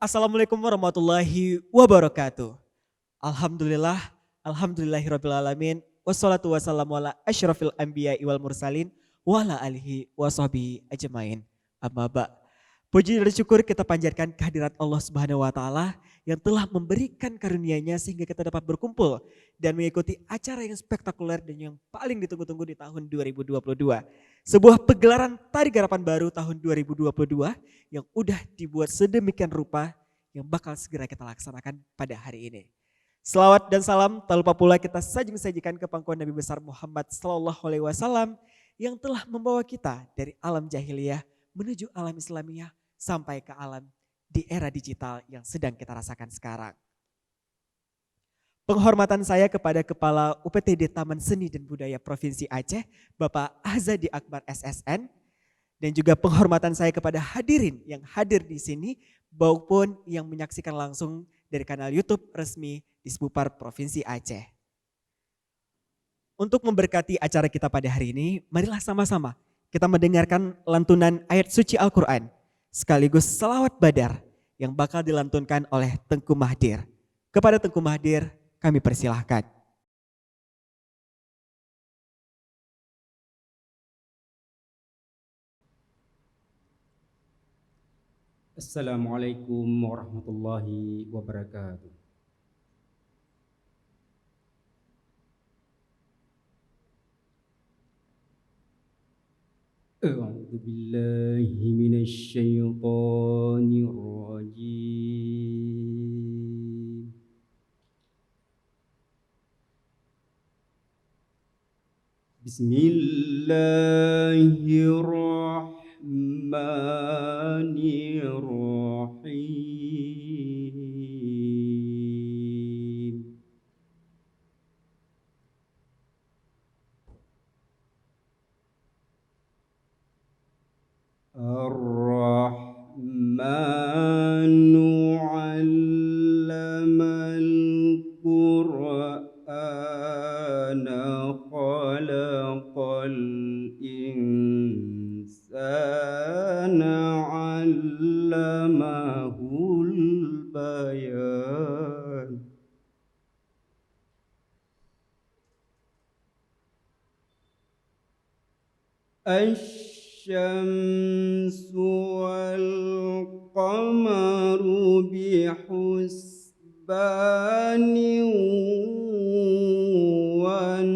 Assalamualaikum warahmatullahi wabarakatuh. Alhamdulillah, alhamdulillahirrabbilalamin. Wassalatu wassalamu ala asyrafil anbiya wal mursalin. Wa ala alihi wa sahbihi ajmain. Amma ba'. Puji dan syukur kita panjatkan kehadirat Allah Subhanahu wa taala yang telah memberikan karunia-Nya sehingga kita dapat berkumpul dan mengikuti acara yang spektakuler dan yang paling ditunggu-tunggu di tahun 2022. Sebuah pegelaran tari garapan baru tahun 2022 yang udah dibuat sedemikian rupa yang bakal segera kita laksanakan pada hari ini. Selawat dan salam tak lupa pula kita sajikan ke pangkuan Nabi besar Muhammad sallallahu alaihi wasallam yang telah membawa kita dari alam jahiliyah menuju alam Islamiyah sampai ke alam di era digital yang sedang kita rasakan sekarang. Penghormatan saya kepada Kepala UPTD Taman Seni dan Budaya Provinsi Aceh, Bapak Azadi Akbar SSN, dan juga penghormatan saya kepada hadirin yang hadir di sini maupun yang menyaksikan langsung dari kanal YouTube resmi Disbupar Provinsi Aceh. Untuk memberkati acara kita pada hari ini, marilah sama-sama kita mendengarkan lantunan ayat suci Al-Quran sekaligus selawat badar yang bakal dilantunkan oleh Tengku Mahdir. Kepada Tengku Mahdir kami persilahkan. Assalamualaikum warahmatullahi wabarakatuh. A'udzu billahi minasy syaithanir rajim. Bismillahirrahmanirrahim. Ar-Rahmanu 'allamal Qur'ana khalaqal insana 'allamahul bayan. Asy-syamsu wal qamaru bihusbanin wan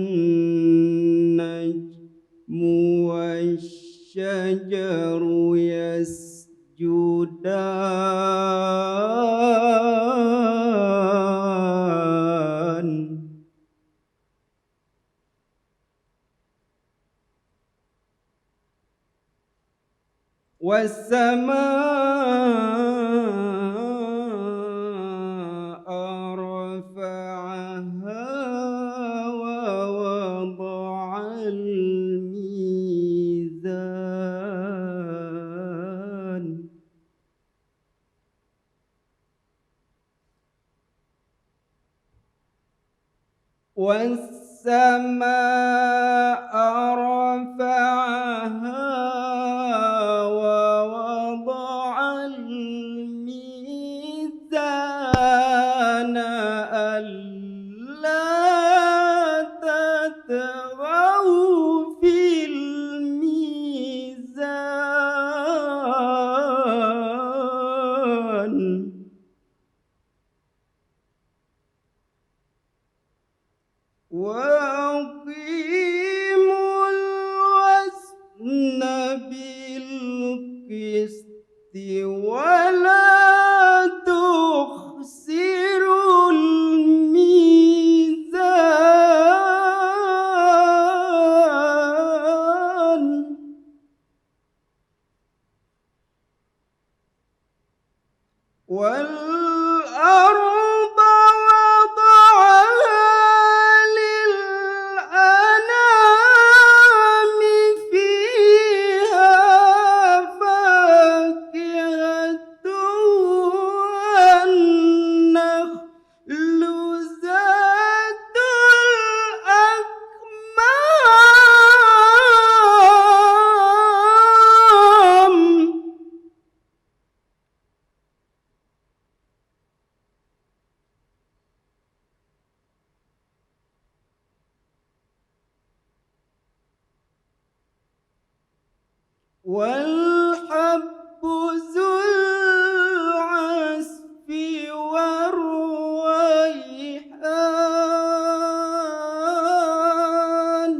najmu wasy-syajaru yasjudan. Was-samaa'a rafa'aha wa wada'al mizan. Was-samaa'a rafa'aha wa wada'al mizana alla tatghaw fil mizan. Waqimul wazna bil qisti wa la tukhsirul mizan. Wal arda wada'aha lil anami fiha fakihatun wan nakhlu zatul akmam. والحب ذو العصف والريحان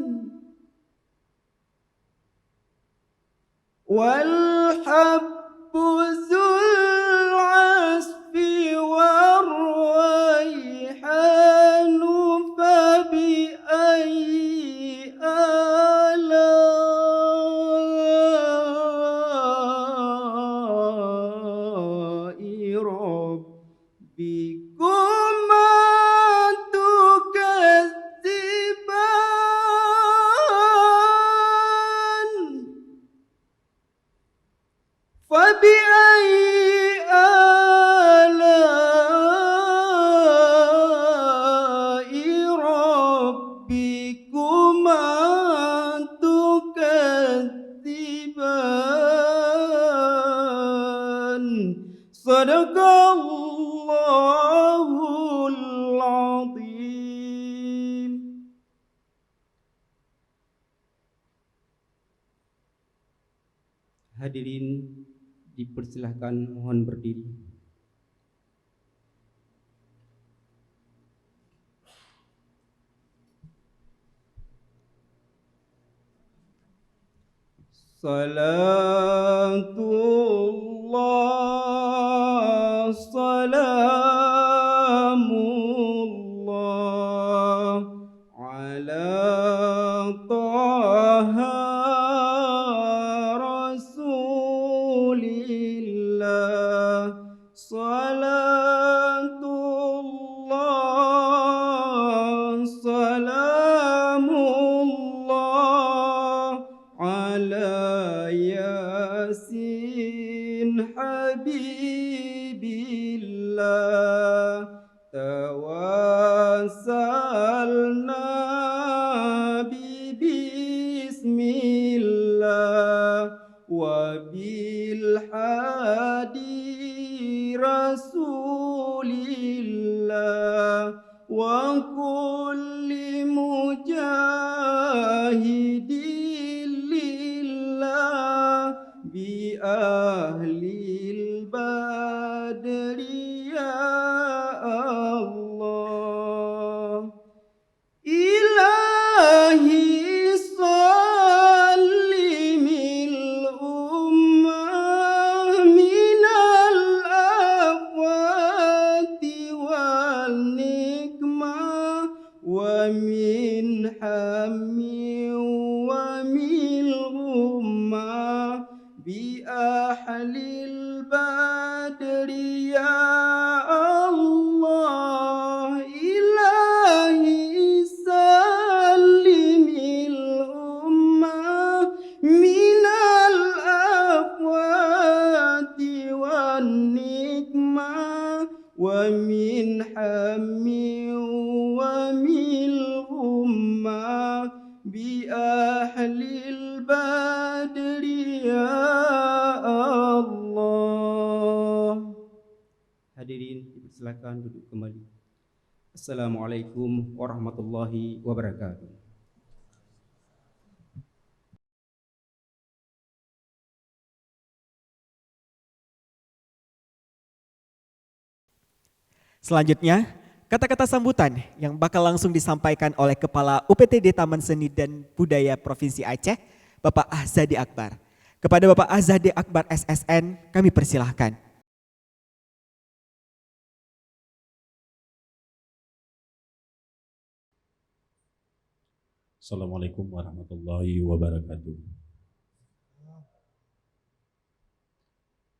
والحب ذو العصف والريحان فبأي آلاء ربكما تكذبان فبأي آلاء ربكما تكذبان صدق الله العظيم. Hadirin dipersilahkan mohon berdiri. Salatullah salamullah ala taha rasulillah salatullah salamullah ala yasin habibillah tawassalna bismillah wa bil hadi rasulillah wa kulli mujahidin lillah bi ahlil badri ya Allah ilahi salimil ummah minal afwati wal nikmah wa min hammi wa min ummah bi ahlil badri ya Allah ilahi salimil ummah minal afwati wan nikmah wa min hammi wa min ummah bi ahlil badri ya Allah. Hadirin dipersilakan duduk kembali. Assalamualaikum warahmatullahi wabarakatuh. Selanjutnya, kata-kata sambutan yang bakal langsung disampaikan oleh Kepala UPTD Taman Seni dan Budaya Provinsi Aceh, Bapak Ahzadi Akbar. Kepada Bapak Ahzadi Akbar SSN, kami persilahkan. Assalamualaikum warahmatullahi wabarakatuh.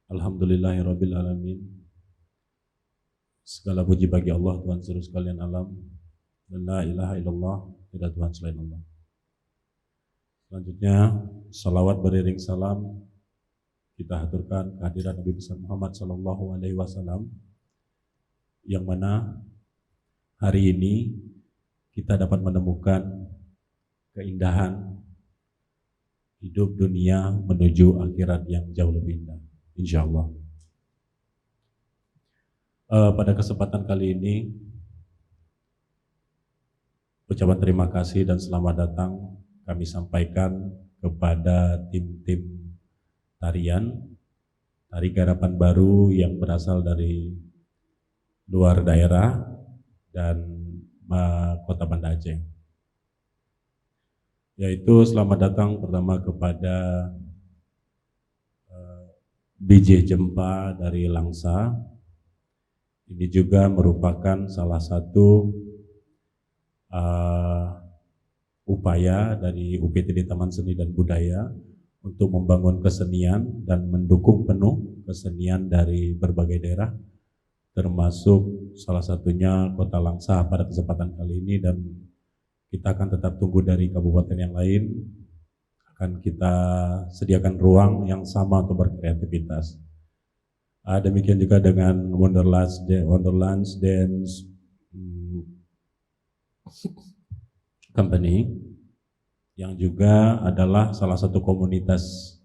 Alhamdulillahirabbil alamin. Segala puji bagi Allah, Tuhan seluruh sekalian alam. Dan la ilaha illallah, tidak Tuhan selain Allah. Selanjutnya, salawat beriring salam kita haturkan kehadiran Nabi besar Muhammad sallallahu alaihi wasallam, yang mana hari ini kita dapat menemukan keindahan hidup dunia menuju akhirat yang jauh lebih indah, insyaallah. Pada kesempatan kali ini, ucapan terima kasih dan selamat datang kami sampaikan kepada tim-tim tarian, tari garapan baru yang berasal dari luar daerah dan Kota Banda Aceh. Yaitu selamat datang pertama kepada BJ Jempa dari Langsa. Ini juga merupakan salah satu upaya dari UPTD Taman Seni dan Budaya untuk membangun kesenian dan mendukung penuh kesenian dari berbagai daerah, termasuk salah satunya Kota Langsa pada kesempatan kali ini, dan kita akan tetap tunggu dari kabupaten yang lain, akan kita sediakan ruang yang sama untuk berkreativitas. Demikian juga dengan Wonderlands Dance Company yang juga adalah salah satu komunitas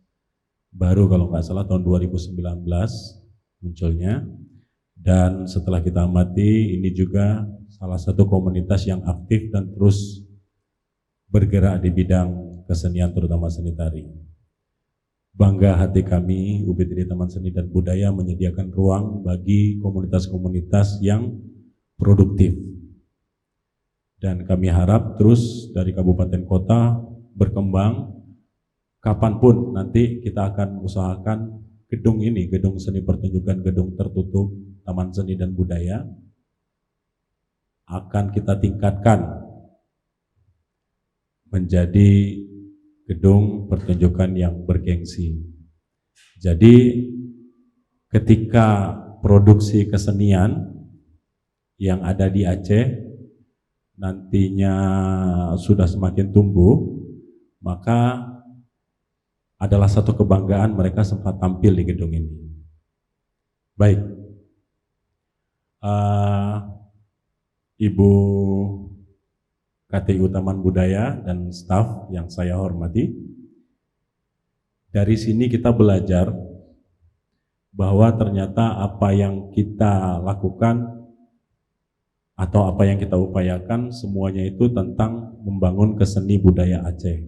baru kalau nggak salah tahun 2019 munculnya, dan setelah kita amati ini juga salah satu komunitas yang aktif dan terus bergerak di bidang kesenian terutama seni tari. Bangga hati kami UPTD Taman Seni dan Budaya menyediakan ruang bagi komunitas-komunitas yang produktif. Dan kami harap terus dari kabupaten kota berkembang. Kapanpun nanti kita akan usahakan gedung ini, gedung seni pertunjukan, gedung tertutup Taman Seni dan Budaya akan kita tingkatkan menjadi gedung pertunjukan yang bergengsi. Jadi ketika produksi kesenian yang ada di Aceh nantinya sudah semakin tumbuh, maka adalah satu kebanggaan mereka sempat tampil di gedung ini. Baik, Ibu KTU Taman Budaya dan staf yang saya hormati, dari sini kita belajar bahwa ternyata apa yang kita lakukan atau apa yang kita upayakan semuanya itu tentang membangun keseni budaya Aceh.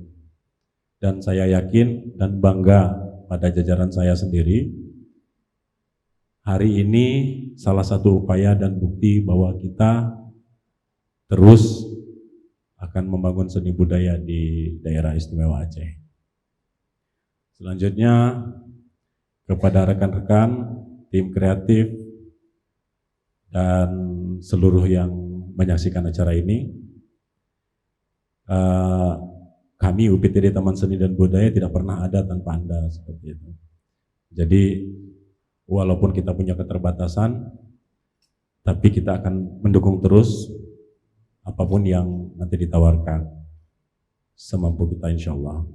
Dan saya yakin dan bangga pada jajaran saya sendiri, hari ini salah satu upaya dan bukti bahwa kita terus akan membangun seni budaya di daerah istimewa Aceh. Selanjutnya kepada rekan-rekan tim kreatif dan seluruh yang menyaksikan acara ini, kami UPTD Taman Seni dan Budaya tidak pernah ada tanpa Anda, seperti itu. Jadi walaupun kita punya keterbatasan, tapi kita akan mendukung terus apapun yang nanti ditawarkan semampu kita, insya Allah.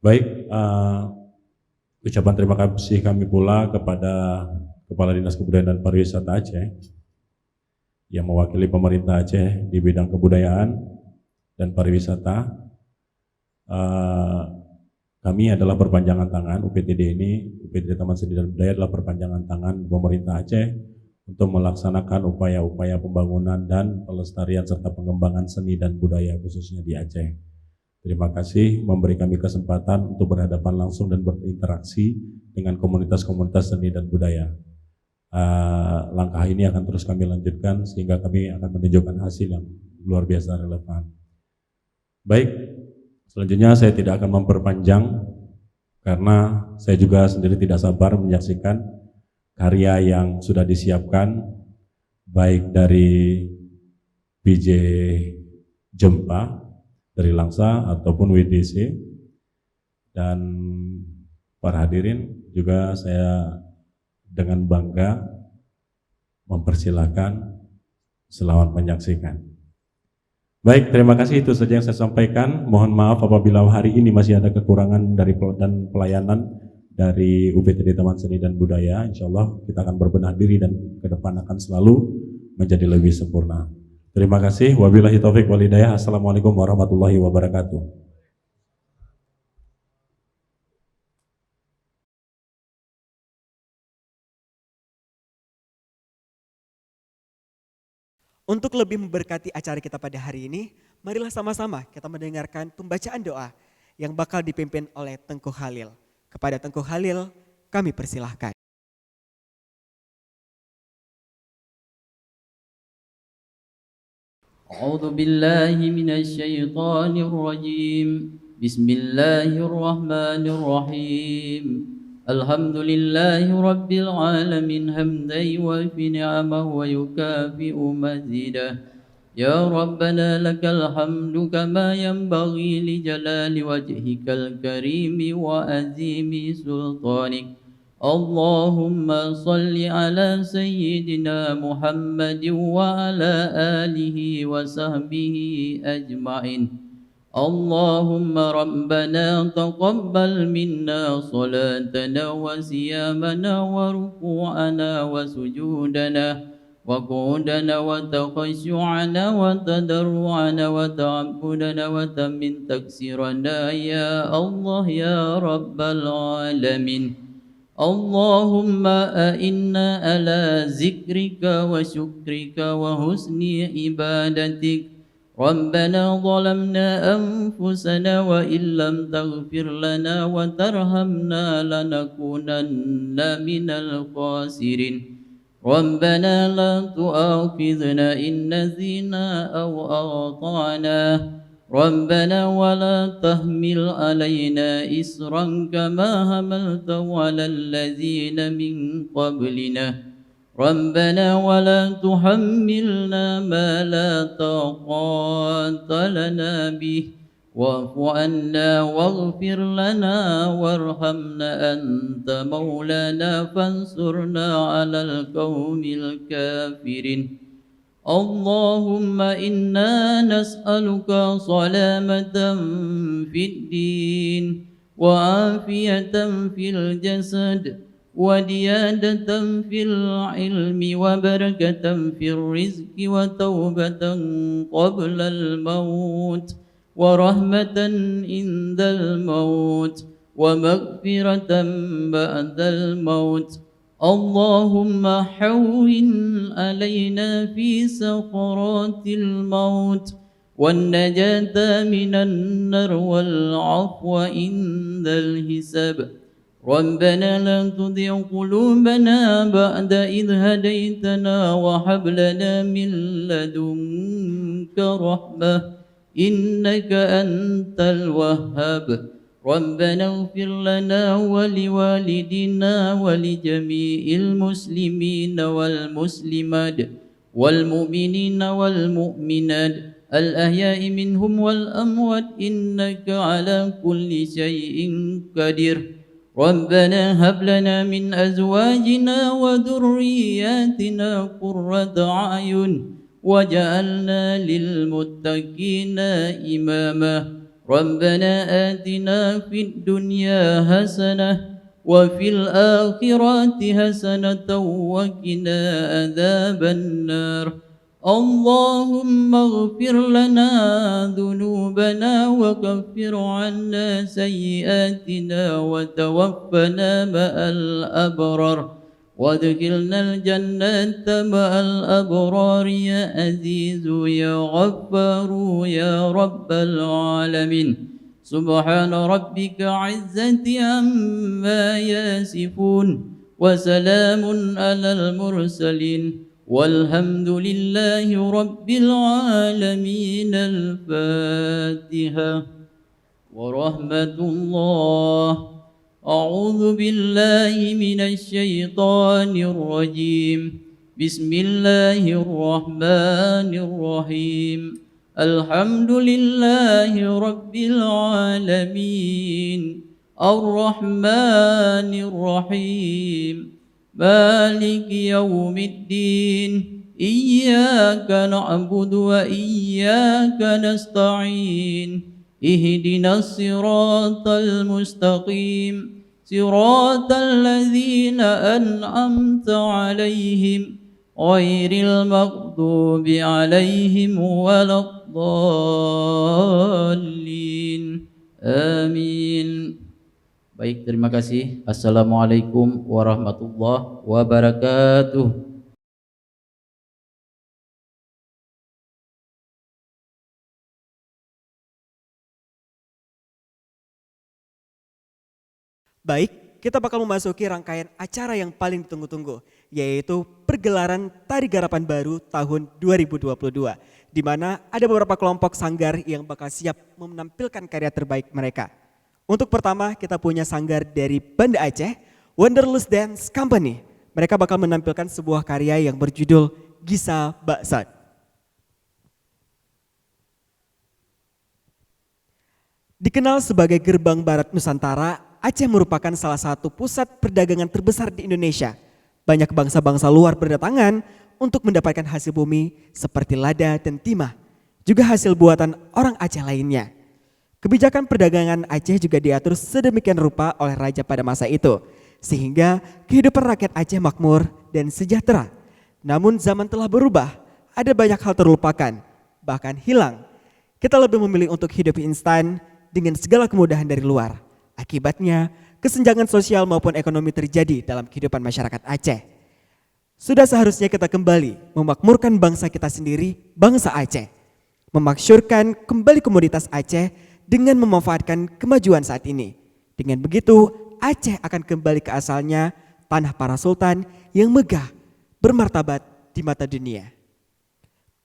Baik, ucapan terima kasih kami pula kepada Kepala Dinas Kebudayaan dan Pariwisata Aceh yang mewakili pemerintah Aceh di bidang kebudayaan dan pariwisata. Kami adalah perpanjangan tangan UPTD ini, UPTD Taman Seni dan Budaya adalah perpanjangan tangan pemerintah Aceh untuk melaksanakan upaya-upaya pembangunan dan pelestarian serta pengembangan seni dan budaya khususnya di Aceh. Terima kasih memberi kami kesempatan untuk berhadapan langsung dan berinteraksi dengan komunitas-komunitas seni dan budaya. Langkah ini akan terus kami lanjutkan sehingga kami akan menunjukkan hasil yang luar biasa relevan. Baik, selanjutnya saya tidak akan memperpanjang karena saya juga sendiri tidak sabar menyaksikan karya yang sudah disiapkan baik dari BJ Jempa dari Langsa ataupun WDC, dan para hadirin juga saya dengan bangga mempersilahkan selamat menyaksikan. Baik, terima kasih, itu saja yang saya sampaikan. Mohon maaf apabila hari ini masih ada kekurangan dari dan pelayanan dari UPTD Taman Seni dan Budaya. Insya Allah kita akan berbenah diri dan ke depan akan selalu menjadi lebih sempurna. Terima kasih. Wabillahi taufik wal hidayah. Assalamualaikum warahmatullahi wabarakatuh. Untuk lebih memberkati acara kita pada hari ini, marilah sama-sama kita mendengarkan pembacaan doa yang bakal dipimpin oleh Tengku Khalil. Kepada Tengku Khalil kami persilahkan. أعوذ بالله من الشيطان الرجيم بسم الله الرحمن الرحيم الحمد لله رب العالمين حمدا يوافي نعمه ويكافئ مزيده يا ربنا لك الحمد كما ينبغي لجلال وجهك الكريم وعظيم سلطانك اللهم صل على سيدنا محمد وعلى آله وصحبه أجمعين اللهم ربنا تقبل منا صلاتنا وصيامنا وركوعنا وسجودنا وقعودنا وتخشعنا وتضرعنا وتعبدنا وتمن تكسيرنا يا الله يا رب العالمين اللهم أئنا على ذكرك وشكرك وحسن عبادتك ربنا ظلمنا أنفسنا وإن لم تغفر لنا وترحمنا لنكونن من الخاسرين ربنا لا تؤاخذنا إن نسينا أو أخطأنا ربنا ولا تحمل علينا إصرا كما حملته على الذين من قبلنا ربنا ولا تحملنا ما لا طاقة لنا به واعف عنا واغفر لنا وارحمنا أنت مولانا فانصرنا على القوم الكافرين اللهم إنا نسألك سلامة في الدين وعافية في الجسد وديادة في العلم وبركة في الرزق وتوبة قبل الموت ورحمة عند الموت ومغفرة بعد الموت اللهم حوّن علينا في سكرات الموت والنجاة من النار والعفو عند الحساب ربنا لا تزغ قلوبنا بعد إذ هديتنا وهب لنا من لدنك رحمة إنك أنت الوهاب ربنا اغفر لنا ولوالدنا ولجميع المسلمين والمسلمات والمؤمنين والمؤمنات الأحياء منهم والأموات إنك على كل شيء قدير ربنا هب لنا من أزواجنا وذرياتنا قرة أعين وجعلنا للمتقين إماما ربنا آتنا في الدنيا حسنة وفي الآخرة حسنة وقنا عذاب النار اللهم اغفر لنا ذنوبنا وكفر عنا سيئاتنا وتوفنا مع الأبرار وادخلنا الجنة مع الأبرار يا عزيز يا غفار يا رب العالمين سبحان ربك عزة عما يصفون وسلام على المرسلين والحمد لله رب العالمين الفاتحة ورحمة الله أعوذ بالله من الشيطان الرجيم بسم الله الرحمن الرحيم الحمد لله رب العالمين الرحمن الرحيم مالك يوم الدين إياك نعبد وإياك نستعين اهدنا الصراط المستقيم صراط الذين أنعمت عليهم غير المغضوب عليهم ولا الضالين آمين. Baik, terima kasih. Assalamualaikum warahmatullahi wabarakatuh. Baik, kita bakal memasuki rangkaian acara yang paling ditunggu-tunggu, yaitu pergelaran Tari Garapan Baru tahun 2022. Di mana ada beberapa kelompok sanggar yang bakal siap menampilkan karya terbaik mereka. Untuk pertama kita punya sanggar dari Banda Aceh, Wanderlust Dance Company. Mereka bakal menampilkan sebuah karya yang berjudul Gisa Baksat. Dikenal sebagai gerbang barat Nusantara, Aceh merupakan salah satu pusat perdagangan terbesar di Indonesia. Banyak bangsa-bangsa luar berdatangan untuk mendapatkan hasil bumi seperti lada dan timah, juga hasil buatan orang Aceh lainnya. Kebijakan perdagangan Aceh juga diatur sedemikian rupa oleh raja pada masa itu, sehingga kehidupan rakyat Aceh makmur dan sejahtera. Namun zaman telah berubah, ada banyak hal terlupakan, bahkan hilang. Kita lebih memilih untuk hidup instan dengan segala kemudahan dari luar. Akibatnya, kesenjangan sosial maupun ekonomi terjadi dalam kehidupan masyarakat Aceh. Sudah seharusnya kita kembali memakmurkan bangsa kita sendiri, bangsa Aceh. Memaksyurkan kembali komoditas Aceh dengan memanfaatkan kemajuan saat ini. Dengan begitu, Aceh akan kembali ke asalnya, tanah para sultan yang megah, bermartabat di mata dunia.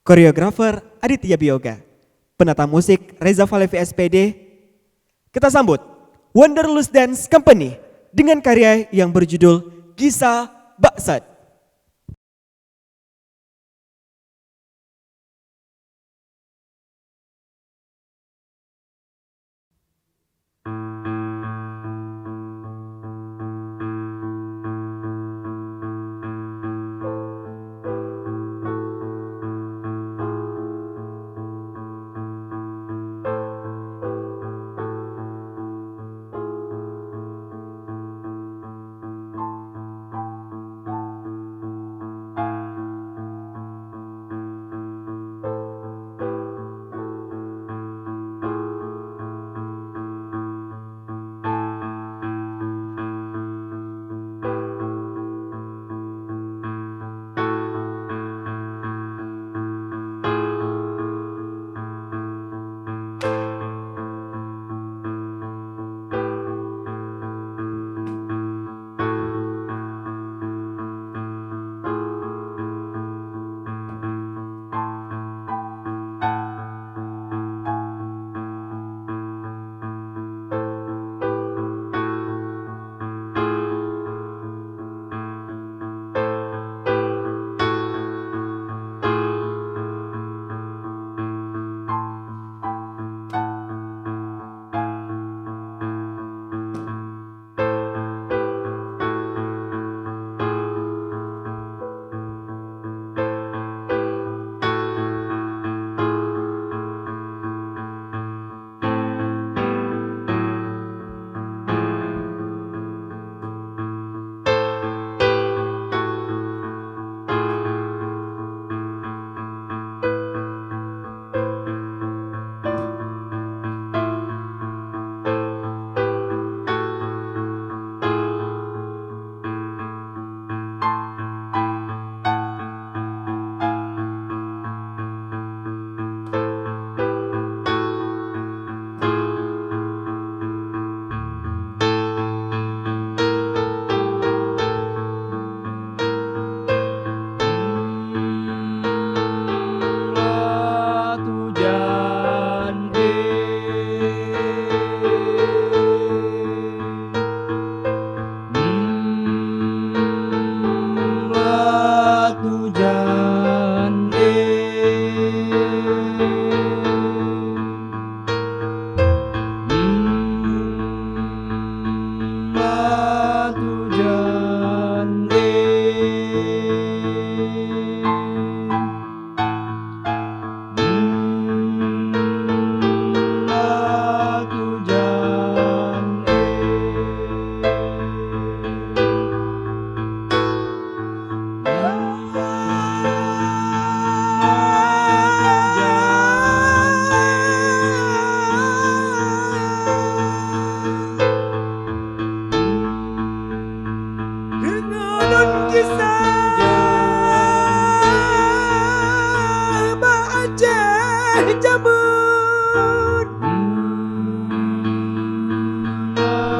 Koreografer Aditya Bioga, penata musik Reza Falevi SPD. Kita sambut Wanderlust Dance Company dengan karya yang berjudul Gisa Baksat.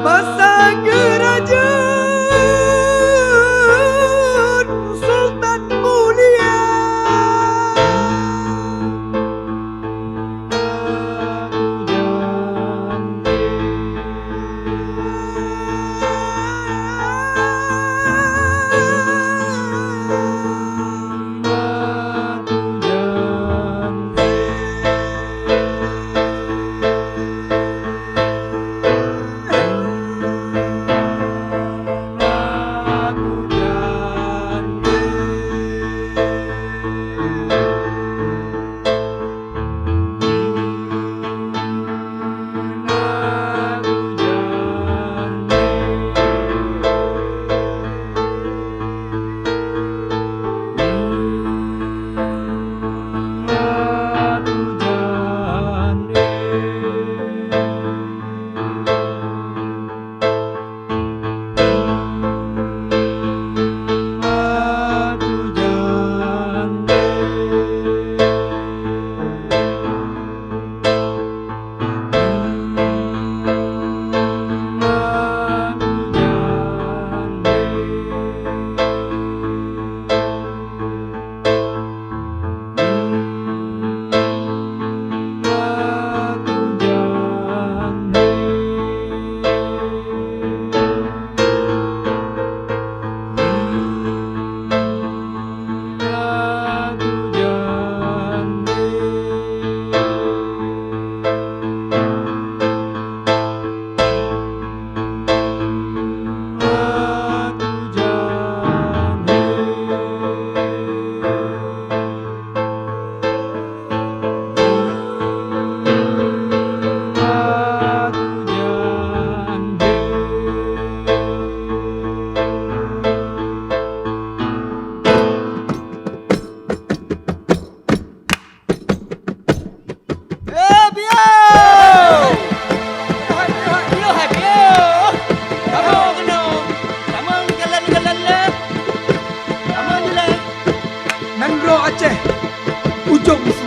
Masa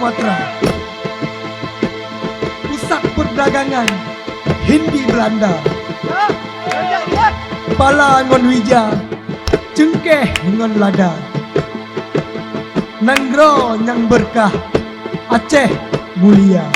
Sumatera, pusat perdagangan Hindi Belanda. Pala ngon wija, cengkeh ngon lada. Nanggro yang berkah, Aceh mulia.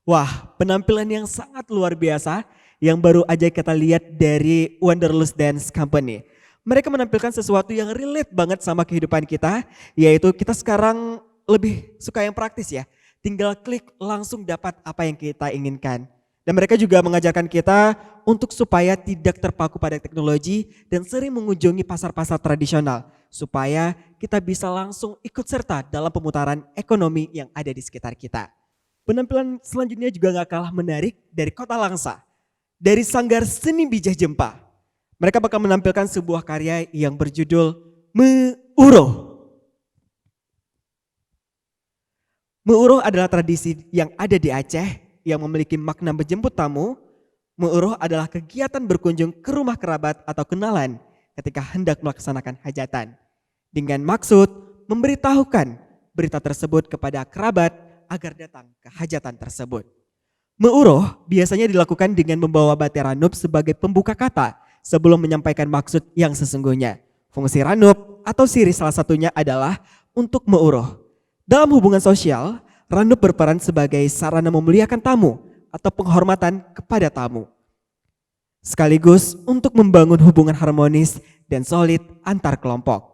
Wah, penampilan yang sangat luar biasa yang baru aja kita lihat dari Wanderlust Dance Company. Mereka menampilkan sesuatu yang relate banget sama kehidupan kita, yaitu kita sekarang lebih suka yang praktis ya. Tinggal klik langsung dapat apa yang kita inginkan. Dan mereka juga mengajarkan kita untuk supaya tidak terpaku pada teknologi dan sering mengunjungi pasar-pasar tradisional. Supaya kita bisa langsung ikut serta dalam pemutaran ekonomi yang ada di sekitar kita. Penampilan selanjutnya juga gak kalah menarik dari Kota Langsa. Dari Sanggar Seni Bijah Jempa. Mereka bakal menampilkan sebuah karya yang berjudul Meuroh. Meuroh adalah tradisi yang ada di Aceh yang memiliki makna menjemput tamu. Meuroh adalah kegiatan berkunjung ke rumah kerabat atau kenalan ketika hendak melaksanakan hajatan. Dengan maksud memberitahukan berita tersebut kepada kerabat agar datang ke hajatan tersebut. Meuroh biasanya dilakukan dengan membawa batik ranup sebagai pembuka kata sebelum menyampaikan maksud yang sesungguhnya. Fungsi ranup atau siri salah satunya adalah untuk meuroh. Dalam hubungan sosial, ranup berperan sebagai sarana memuliakan tamu atau penghormatan kepada tamu. Sekaligus untuk membangun hubungan harmonis dan solid antar kelompok.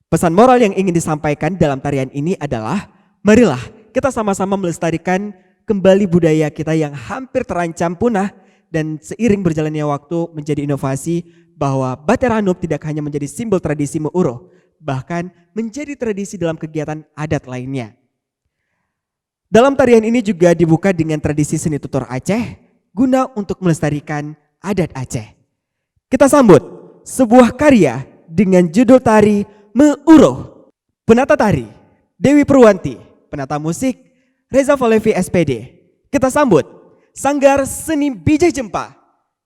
Pesan moral yang ingin disampaikan dalam tarian ini adalah, marilah kita sama-sama melestarikan kembali budaya kita yang hampir terancam punah dan seiring berjalannya waktu menjadi inovasi bahwa batik ranup tidak hanya menjadi simbol tradisi meuroh, bahkan menjadi tradisi dalam kegiatan adat lainnya. Dalam tarian ini juga dibuka dengan tradisi seni tutur Aceh guna untuk melestarikan adat Aceh. Kita sambut sebuah karya dengan judul tari Meuroh. Penata tari Dewi Purwanti, penata musik Reza Falevi SPD. Kita sambut Sanggar Seni Bijah Jempa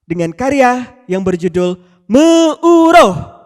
dengan karya yang berjudul Meuroh.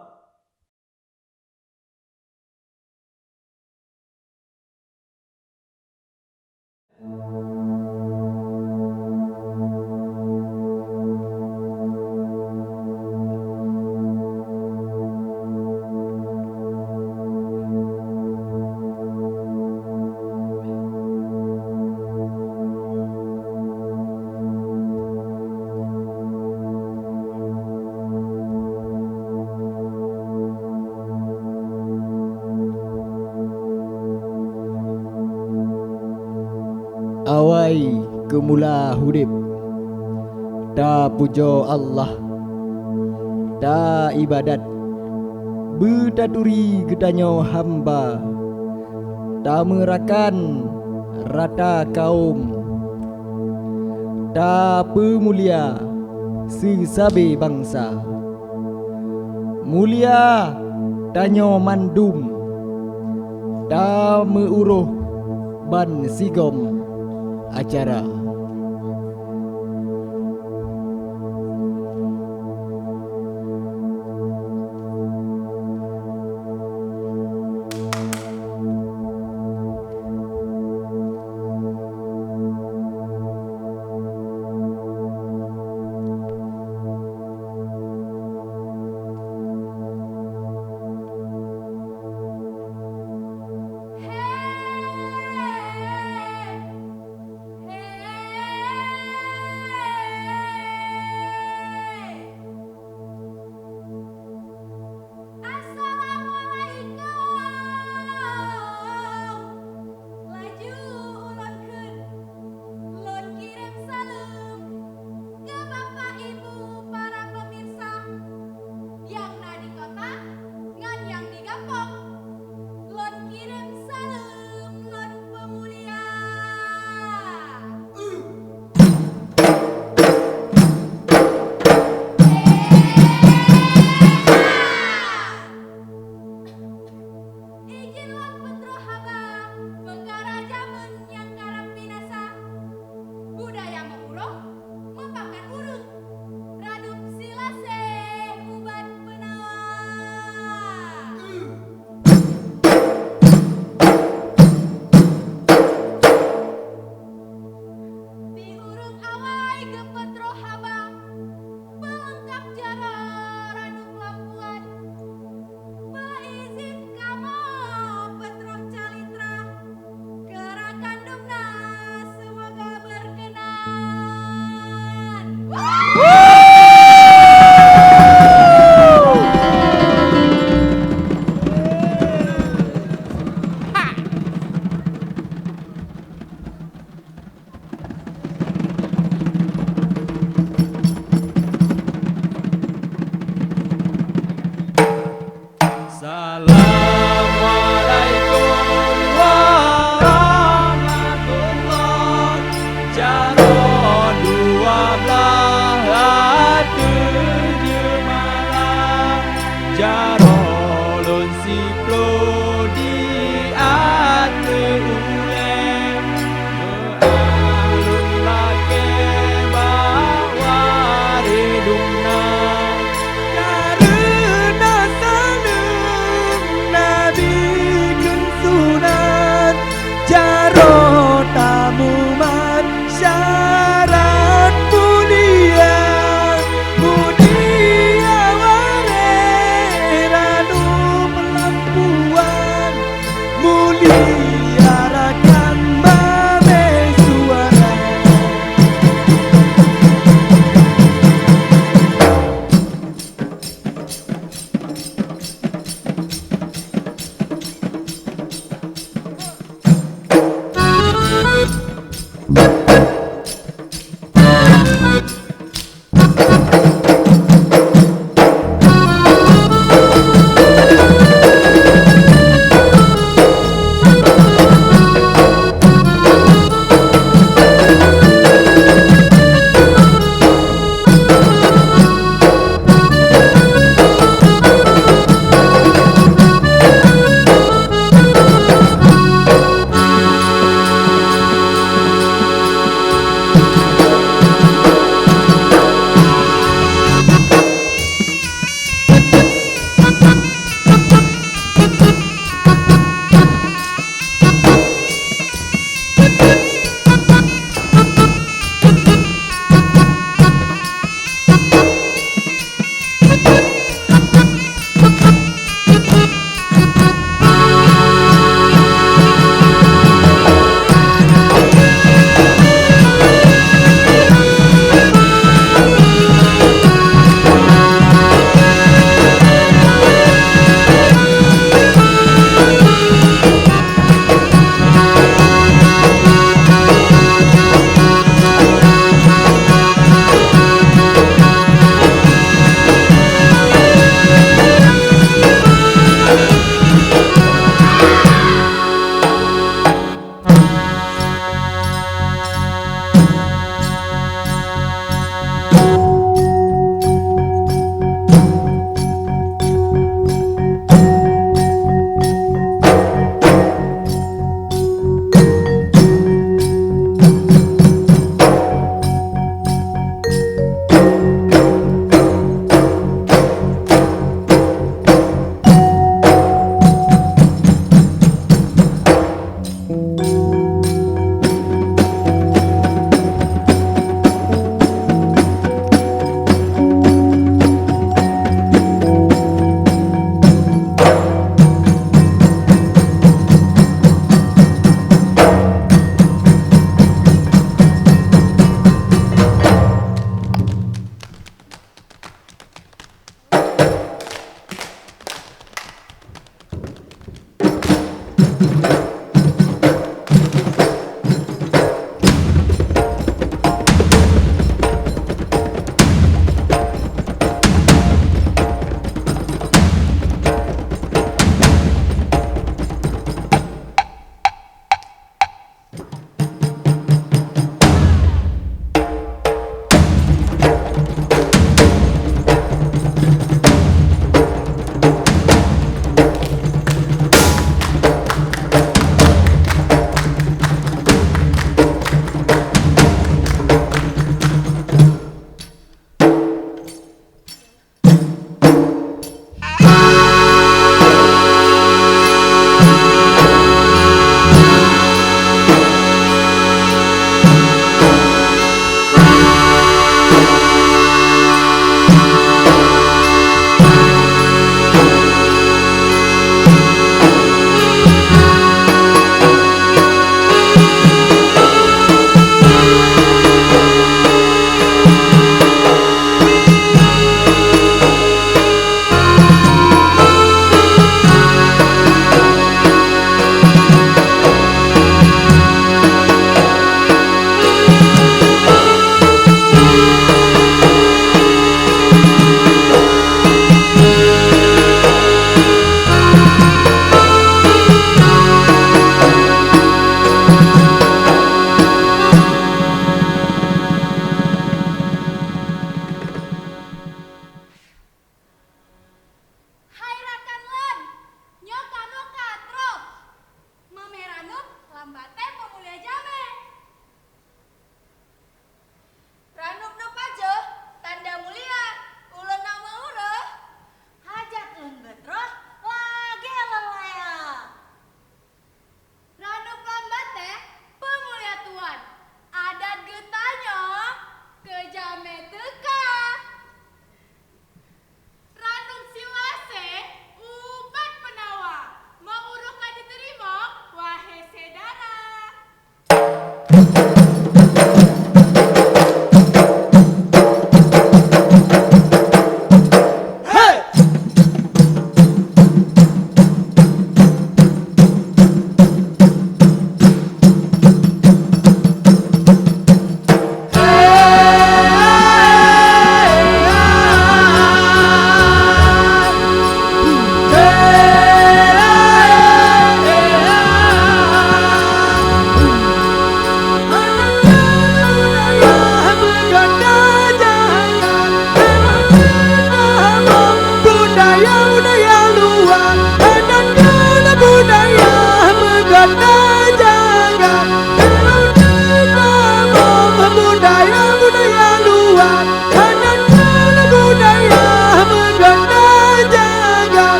Awai kemula hudip, da pujo Allah, da ibadat, bertaturi gedanyo hamba, da merakan rata kaum, da pemulia sesabe bangsa, mulia danyo mandum, da meuroh ban sigom acara.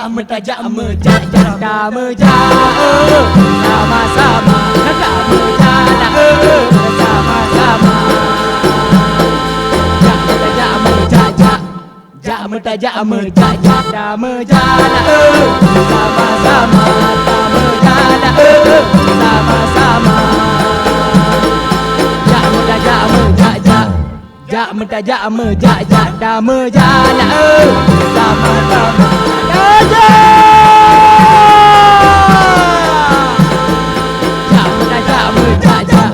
mentajak mejak janda mejak sama-sama janda mejak sama-sama jak mentajak mejak jak mentajak mejak janda mejak sama-sama sama-sama jak mentajak mejak jak mentajak mejak janda mejak sama-sama jak mentajak mejak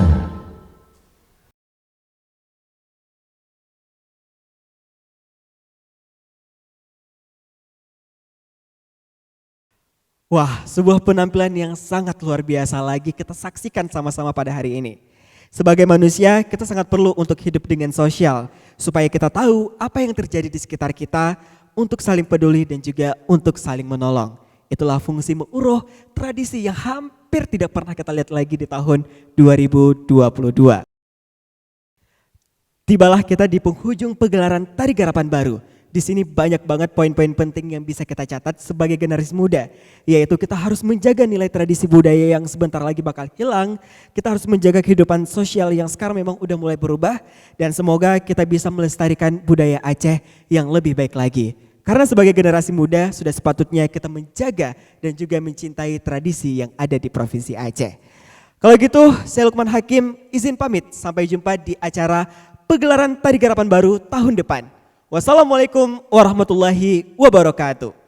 Wah, sebuah penampilan yang sangat luar biasa lagi kita saksikan sama-sama pada hari ini. Sebagai manusia, kita sangat perlu untuk hidup dengan sosial, supaya kita tahu apa yang terjadi di sekitar kita, untuk saling peduli dan juga untuk saling menolong. Itulah fungsi Meuroh, tradisi yang hampir tidak pernah kita lihat lagi di tahun 2022. Tibalah kita di penghujung pegelaran Tari Garapan Baru. Di sini banyak banget poin-poin penting yang bisa kita catat sebagai generasi muda, yaitu kita harus menjaga nilai tradisi budaya yang sebentar lagi bakal hilang, kita harus menjaga kehidupan sosial yang sekarang memang udah mulai berubah, dan semoga kita bisa melestarikan budaya Aceh yang lebih baik lagi. Karena sebagai generasi muda sudah sepatutnya kita menjaga dan juga mencintai tradisi yang ada di Provinsi Aceh. Kalau gitu, saya Lukman Hakim izin pamit, sampai jumpa di acara Pegelaran Tari Garapan Baru tahun depan. Wassalamualaikum warahmatullahi wabarakatuh.